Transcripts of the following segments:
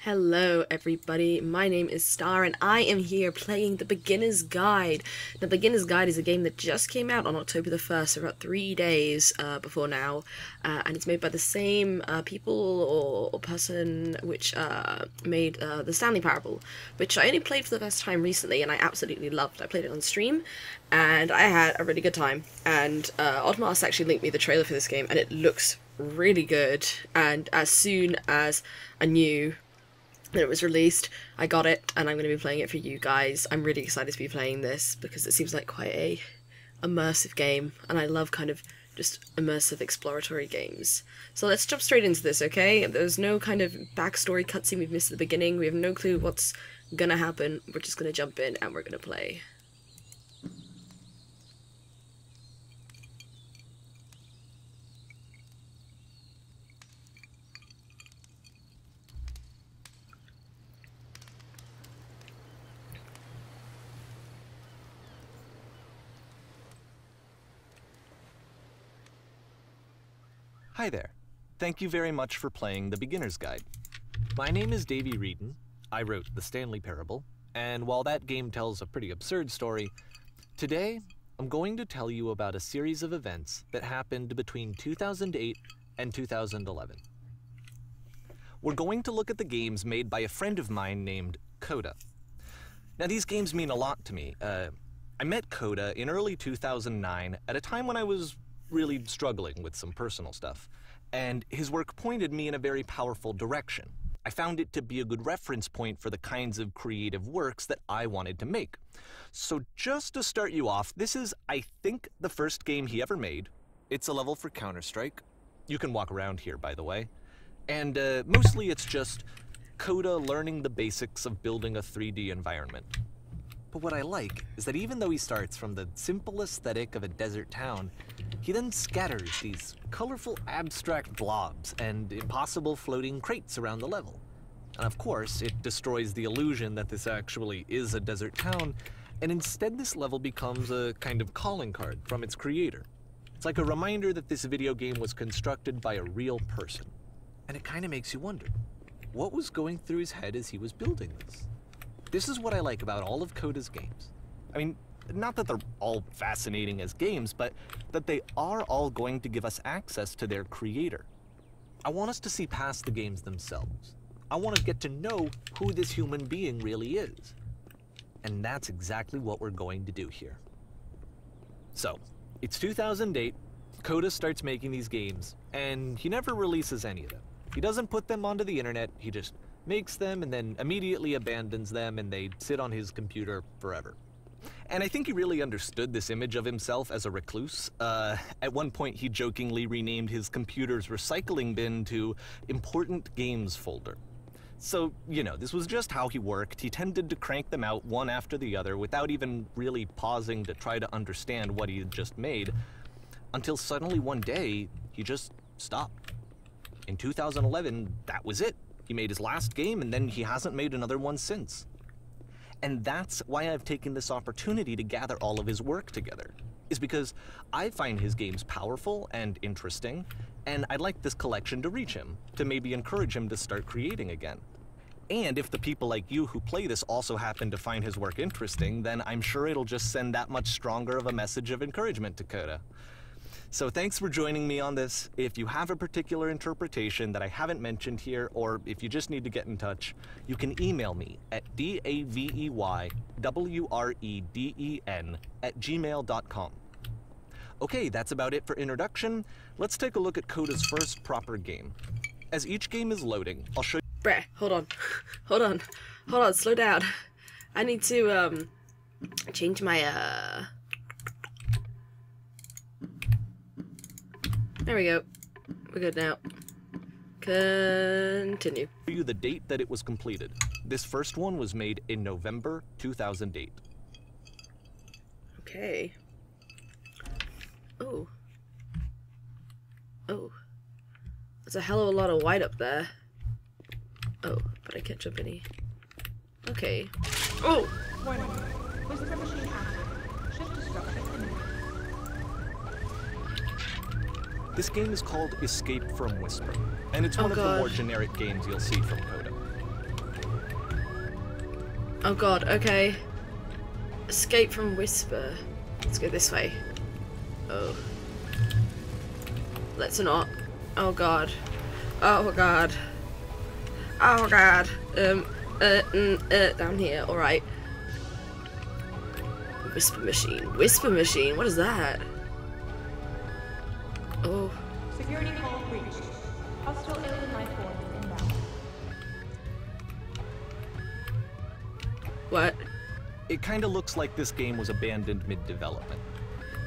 Hello everybody, my name is Star and I am here playing The Beginner's Guide. The Beginner's Guide is a game that just came out on October the 1st, so about 3 days before now, and it's made by the same people or person which made the Stanley Parable, which I only played for the first time recently and I absolutely loved. I played it on stream and I had a really good time, and Oddmaster actually linked me the trailer for this game and it looks really good, and as soon as I knew that it was released, I got it, and I'm going to be playing it for you guys. I'm really excited to be playing this because it seems like quite a immersive game, and I love kind of just immersive exploratory games. So let's jump straight into this, okay? There's no kind of backstory cutscene we've missed at the beginning. We have no clue what's gonna happen. We're just gonna jump in and we're gonna play. Hi there. Thank you very much for playing The Beginner's Guide. My name is Davey Reedon. I wrote The Stanley Parable, and while that game tells a pretty absurd story, today I'm going to tell you about a series of events that happened between 2008 and 2011. We're going to look at the games made by a friend of mine named Coda. Now, these games mean a lot to me. I met Coda in early 2009 at a time when I was really struggling with some personal stuff, and his work pointed me in a very powerful direction. I found it to be a good reference point for the kinds of creative works that I wanted to make. So just to start you off, this is, I think, the first game he ever made. It's a level for Counter-Strike. You can walk around here, by the way. And mostly it's just Coda learning the basics of building a 3D environment. But what I like is that even though he starts from the simple aesthetic of a desert town, he then scatters these colorful abstract blobs and impossible floating crates around the level. And of course, it destroys the illusion that this actually is a desert town, and instead this level becomes a kind of calling card from its creator. It's like a reminder that this video game was constructed by a real person. And it kind of makes you wonder, what was going through his head as he was building this? This is what I like about all of Coda's games. I mean, not that they're all fascinating as games, but that they are all going to give us access to their creator. I want us to see past the games themselves. I want to get to know who this human being really is. And that's exactly what we're going to do here. So, it's 2008, Coda starts making these games, and he never releases any of them. He doesn't put them onto the internet, he just makes them and then immediately abandons them, and they sit on his computer forever. And I think he really understood this image of himself as a recluse. At one point he jokingly renamed his computer's recycling bin to Important Games Folder. So, you know, this was just how he worked. He tended to crank them out one after the other without even really pausing to try to understand what he had just made, until suddenly one day he just stopped. In 2011, that was it. He made his last game, and then he hasn't made another one since. And that's why I've taken this opportunity to gather all of his work together, is because I find his games powerful and interesting, and I'd like this collection to reach him, to maybe encourage him to start creating again. And if the people like you who play this also happen to find his work interesting, then I'm sure it'll just send that much stronger of a message of encouragement to Coda. So thanks for joining me on this. If you have a particular interpretation that I haven't mentioned here, or if you just need to get in touch, you can email me at daveywreden@gmail.com. Okay, that's about it for introduction. Let's take a look at Coda's first proper game. As each game is loading, I'll show you— Bruh, hold on. Hold on, slow down. I need to change my There we go. We're good now. Continue. you the date that it was completed. This first one was made in November 2008. Okay. Oh. Oh. There's a hell of a lot of white up there. Oh, but I can't jump any. Okay. Oh! Warning. Whisper machine active. Shift destruction imminent. This game is called Escape from Whisper, and it's one of the more generic games you'll see from Coda. Oh god, okay. Escape from Whisper. Let's go this way. Oh. Let's not. Oh god. Oh god. Oh god. Down here. Alright. Whisper machine. Whisper machine? What is that? Oh. Security call reached. Hostile alien life form inbound. What? It kinda looks like this game was abandoned mid-development.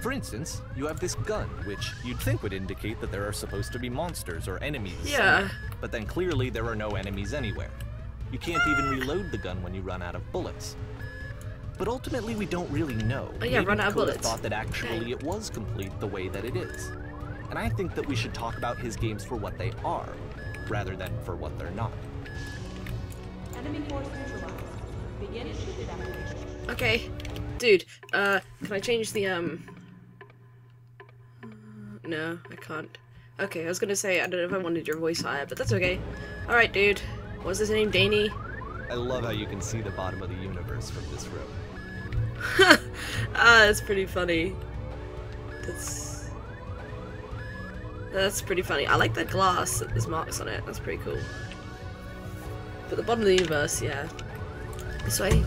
For instance, you have this gun, which you'd think would indicate that there are supposed to be monsters or enemies somewhere, but then clearly there are no enemies anywhere. You can't even reload the gun when you run out of bullets. But ultimately we don't really know. Oh yeah, run out of Coda bullets. thought that actually it was complete the way that it is. And I think that we should talk about his games for what they are, rather than for what they're not. Enemy force neutralized. Begin shoot evacuation. Okay. Dude, can I change the, No, I can't. Okay, I was gonna say, I don't know if I wanted your voice higher, but that's okay. Alright, dude. What's his name? Danny? I love how you can see the bottom of the universe from this room. That's pretty funny. That's pretty funny. I like that glass that there's marks on it. That's pretty cool. But the bottom of the universe, yeah. This way?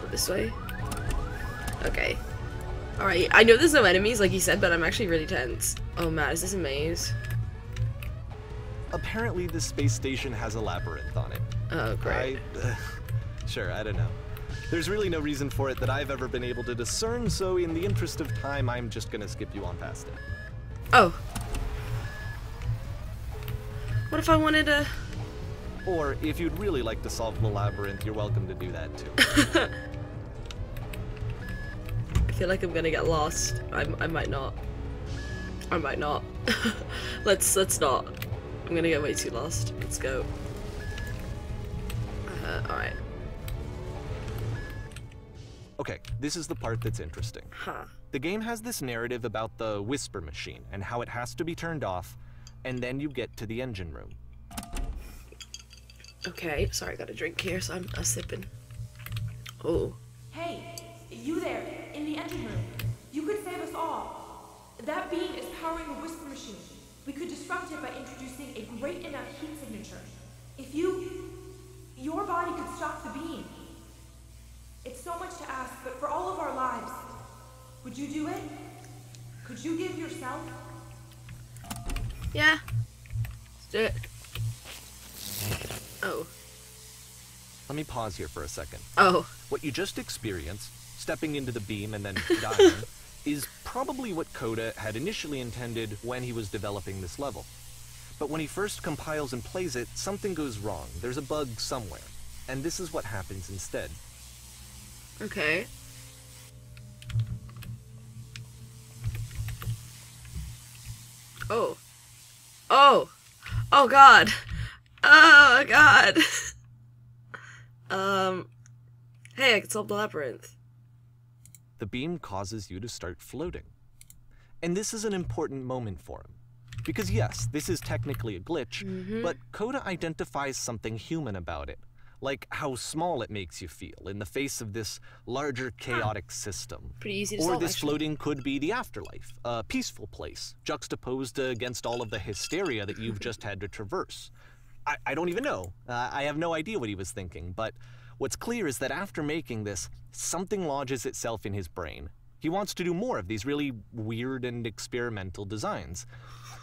Or this way? Okay. Alright, I know there's no enemies, like you said, but I'm actually really tense. Oh man, is this a maze? Apparently this space station has a labyrinth on it. Oh, great. Sure, I don't know. There's really no reason for it that I've ever been able to discern, so in the interest of time, I'm just gonna skip you on past it. Oh. What if I wanted to... Or, if you'd really like to solve the labyrinth, you're welcome to do that too. I feel like I'm gonna get lost. I might not. I might not. Let's not. I'm gonna get way too lost. Let's go. Alright. Okay, this is the part that's interesting. Huh. The game has this narrative about the Whisper machine and how it has to be turned off, and then you get to the engine room. Okay, sorry, I got a drink here, so I'm sipping. Oh. Hey, you there, in the engine room. You could save us all. That beam is powering a Whisper machine. We could disrupt it by introducing a great enough heat signature. If your body could stop the beam. It's so much to ask, but for all of our lives, would you do it? Could you give yourself? Yeah. Let's do it. Oh. Let me pause here for a second. Oh. What you just experienced, stepping into the beam and then dying, is probably what Coda had initially intended when he was developing this level. But when he first compiles and plays it, something goes wrong. There's a bug somewhere. And this is what happens instead. Okay. Oh. Oh. Oh god. Oh god. Hey, I can solve the labyrinth. The beam causes you to start floating. And this is an important moment for him. Because yes, this is technically a glitch, but Coda identifies something human about it. Like how small it makes you feel in the face of this larger chaotic system. Pretty easy to or solve, this actually. floating could be the afterlife, a peaceful place, juxtaposed against all of the hysteria that you've just had to traverse. I don't even know. I have no idea what he was thinking, but what's clear is that after making this, something lodges itself in his brain. He wants to do more of these really weird and experimental designs.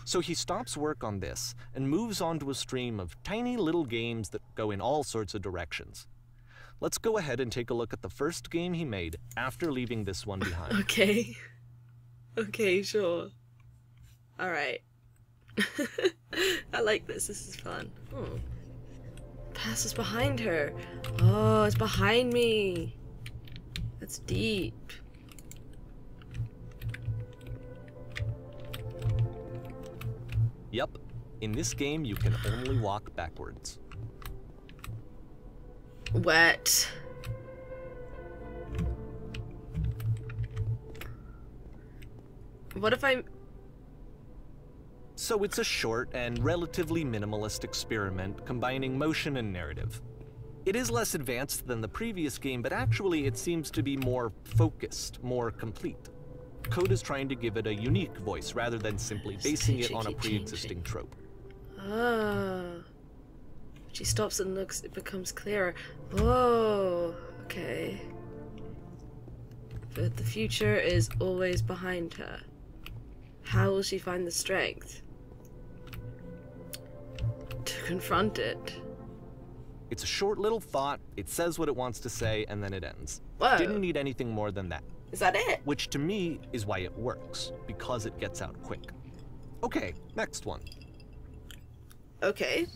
So he stops work on this and moves on to a stream of tiny little games that go in all sorts of directions. Let's go ahead and take a look at the first game he made after leaving this one behind. Okay. Okay, sure. Alright. I like this. This is fun. Oh. Pass is behind her. Oh, it's behind me. That's deep. Yep, in this game you can only walk backwards. Wet. What if I... So it's a short and relatively minimalist experiment combining motion and narrative. It is less advanced than the previous game, but actually it seems to be more focused, more complete. Coda's trying to give it a unique voice rather than simply basing it on a pre-existing trope. Ah. She stops and looks, it becomes clearer. Whoa, okay. But the future is always behind her. How will she find the strength to confront it? It's a short little thought, it says what it wants to say, and then it ends. Whoa. Didn't need anything more than that. Is that it? Which to me is why it works, because it gets out quick. Okay, next one. Okay.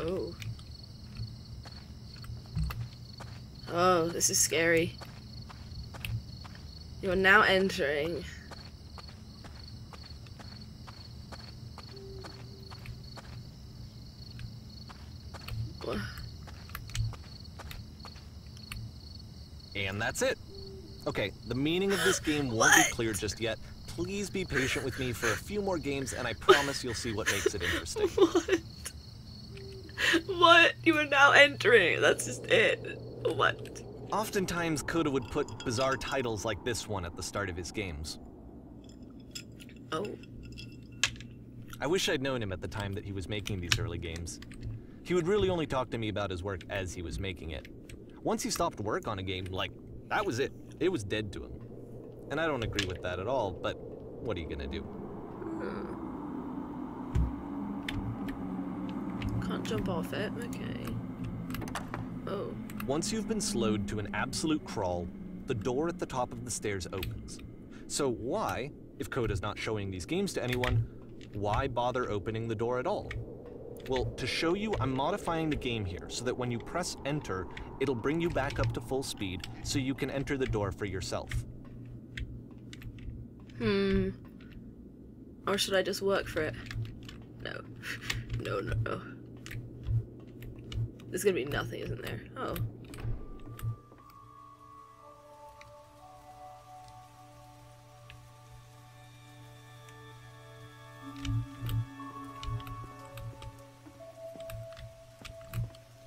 Oh. Oh, this is scary. You are now entering. And that's it. Okay, the meaning of this game won't be clear just yet. Please be patient with me for a few more games, and I promise you'll see what makes it interesting. What? What? You are now entering. That's just it. What? Oftentimes, Coda would put bizarre titles like this one at the start of his games. Oh. I wish I'd known him at the time that he was making these early games. He would really only talk to me about his work as he was making it. Once he stopped work on a game, like, that was it. It was dead to him. And I don't agree with that at all, but what are you gonna do? Can't jump off it. Okay. Oh. Once you've been slowed to an absolute crawl, the door at the top of the stairs opens. So why, if Coda's not showing these games to anyone, why bother opening the door at all? Well, to show you, I'm modifying the game here so that when you press enter, it'll bring you back up to full speed so you can enter the door for yourself. Or should I just work for it? No. No, no, no. There's gonna be nothing, isn't there? Oh.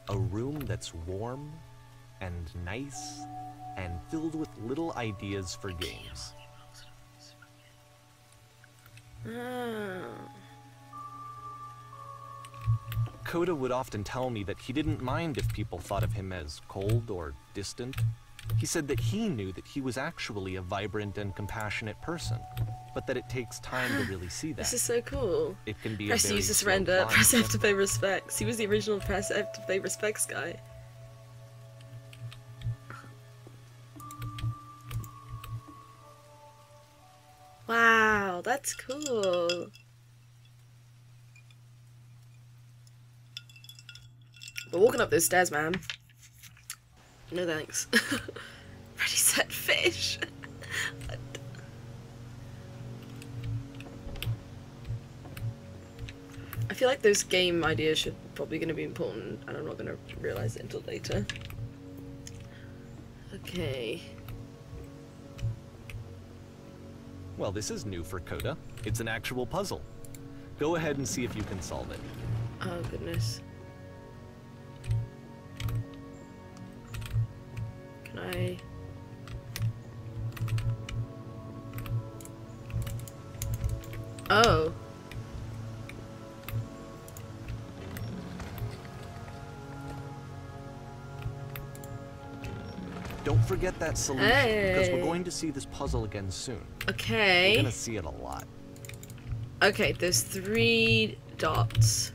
A room that's warm and nice and filled with little ideas for games. Coda would often tell me that he didn't mind if people thought of him as cold or distant. He said that he knew that he was actually a vibrant and compassionate person, but that it takes time to really see that. This is so cool. It can be Press a very use to slow surrender, climb. press F to pay respects. He was the original press F to pay respects guy. Wow, that's cool. We're walking up those stairs, man. No thanks. Ready, set, fish. What? I feel like those game ideas should probably going to be important, and I'm not going to realize it until later. Okay. Well, this is new for Coda. It's an actual puzzle. Go ahead and see if you can solve it. Oh, goodness. Can I... Oh. Don't forget that solution, because we're going to see this puzzle again soon. Okay. We're gonna see it a lot. Okay, there's 3 dots.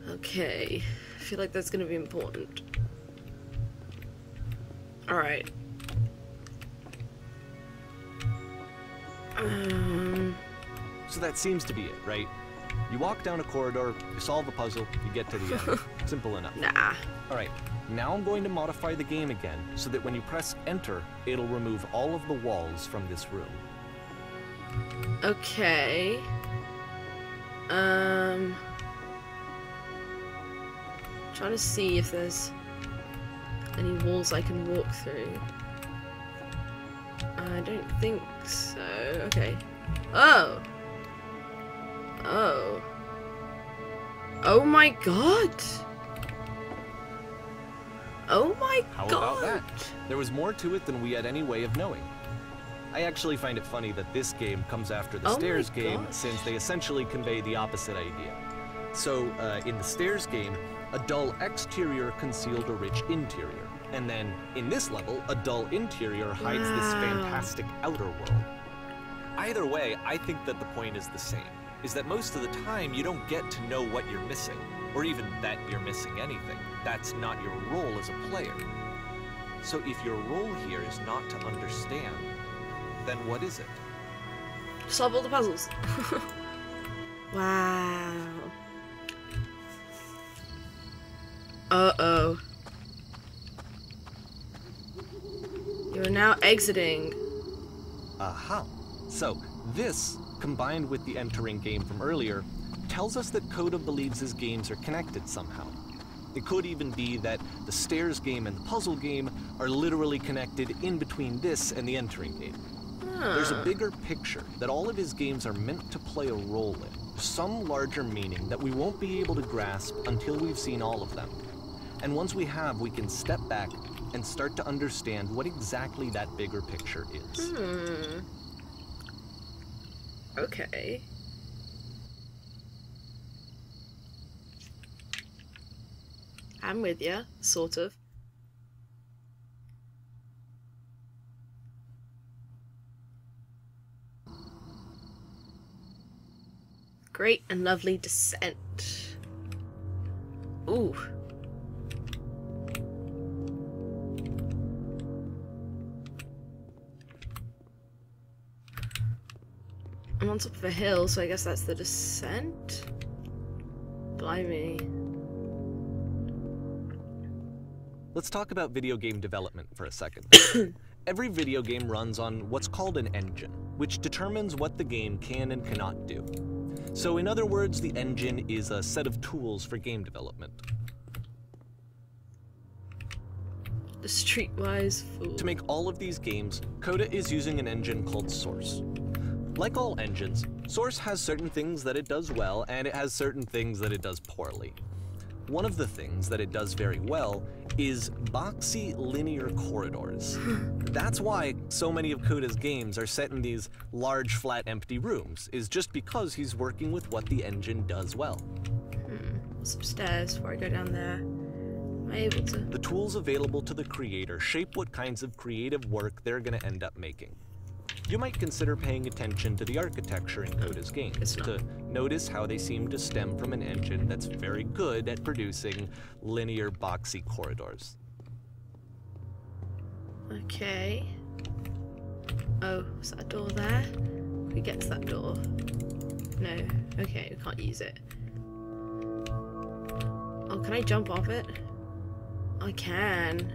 Okay. I feel like that's gonna be important. Alright. So that seems to be it, right? You walk down a corridor, you solve a puzzle, you get to the end. Simple enough. Nah. Alright, now I'm going to modify the game again, so that when you press enter, it'll remove all of the walls from this room. Okay. Trying to see if there's any walls I can walk through. I don't think so. Okay. Oh! Oh. Oh my god! Oh my How god! about that? There was more to it than we had any way of knowing. I actually find it funny that this game comes after the Stairs game, since they essentially convey the opposite idea. So, in the Stairs game, a dull exterior concealed a rich interior. And then, in this level, a dull interior hides this fantastic outer world. Either way, I think that the point is the same, is that most of the time you don't get to know what you're missing, or even that you're missing anything. That's not your role as a player. So if your role here is not to understand, then what is it? Solve all the puzzles. Wow. Uh-oh. You are now exiting. Aha. So, this, combined with the entering game from earlier, tells us that Coda believes his games are connected somehow. It could even be that the Stairs game and the puzzle game are literally connected in between this and the entering game. There's a bigger picture that all of his games are meant to play a role in, some larger meaning that we won't be able to grasp until we've seen all of them. And once we have, we can step back and start to understand what exactly that bigger picture is. Okay. I'm with ya, sort of. Great and lovely descent. Ooh. I'm on top of a hill, so I guess that's the descent? Blimey. Let's talk about video game development for a second. Every video game runs on what's called an engine, which determines what the game can and cannot do. So in other words, the engine is a set of tools for game development. The streetwise fool. To make all of these games, Coda is using an engine called Source. Like all engines, Source has certain things that it does well, and it has certain things that it does poorly. One of the things that it does very well is boxy linear corridors. That's why so many of Coda's games are set in these large, flat, empty rooms, is just because he's working with what the engine does well. Some stairs before I go down there. Am I able to? The tools available to the creator shape what kinds of creative work they're going to end up making. You might consider paying attention to the architecture in Coda's games, to notice how they seem to stem from an engine that's very good at producing linear, boxy corridors. Okay. Oh, is that a door there? We get to that door. No. Okay, we can't use it. Oh, can I jump off it? I can.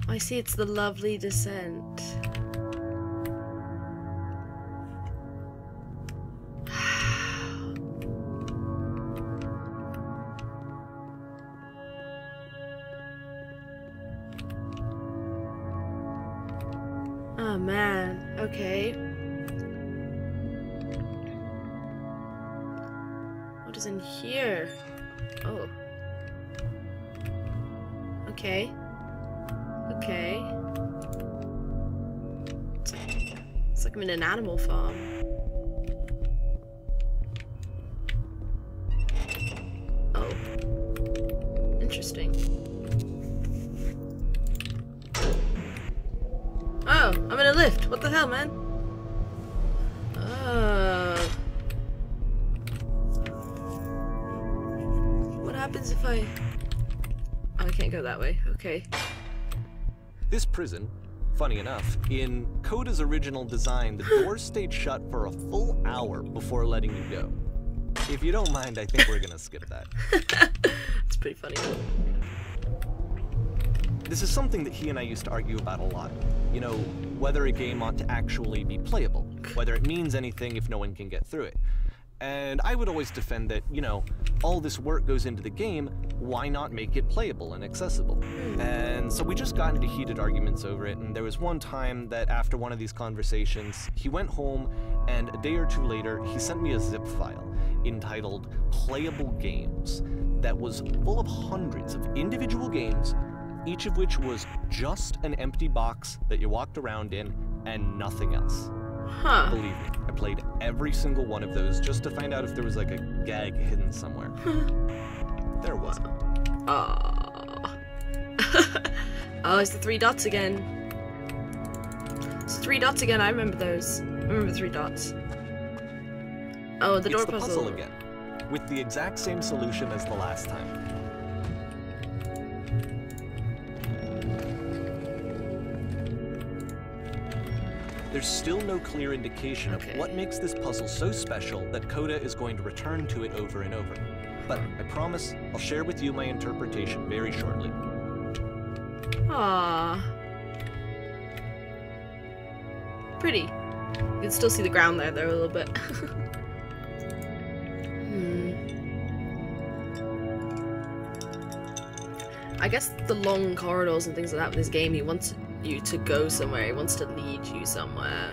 I see, it's the lovely descent. Oh man, okay. What is in here? Oh. Okay. Okay. It's like I'm in an animal farm. Oh. Interesting. Oh, I'm in a lift. What the hell, man? What happens if I... Oh, I can't go that way. Okay. This prison, funny enough, in Coda's original design, the doors stayed shut for a full hour before letting you go. If you don't mind, I think we're gonna skip that. It's pretty funny. This is something that he and I used to argue about a lot. You know, whether a game ought to actually be playable, whether it means anything if no one can get through it. And I would always defend that, you know, all this work goes into the game, why not make it playable and accessible? And so we just got into heated arguments over it, and there was one time that after one of these conversations, he went home, and a day or two later, he sent me a zip file entitled Playable Games that was full of hundreds of individual games, each of which was just an empty box that you walked around in and nothing else. Huh. Believe me, I played every single one of those just to find out if there was like a gag hidden somewhere. There wasn't. Oh. Oh, it's the 3 dots again. It's 3 dots again. I remember those. I remember 3 dots. Oh, the door It's the puzzle. puzzle again, with the exact same solution as the last time. There's still no clear indication of what makes this puzzle so special that Coda is going to return to it over and over. But I promise I'll share with you my interpretation very shortly. Ah. Pretty. You can still see the ground there, though, a little bit. I guess the long corridors and things like that with this game, he wants you to go somewhere, he wants to lead you somewhere.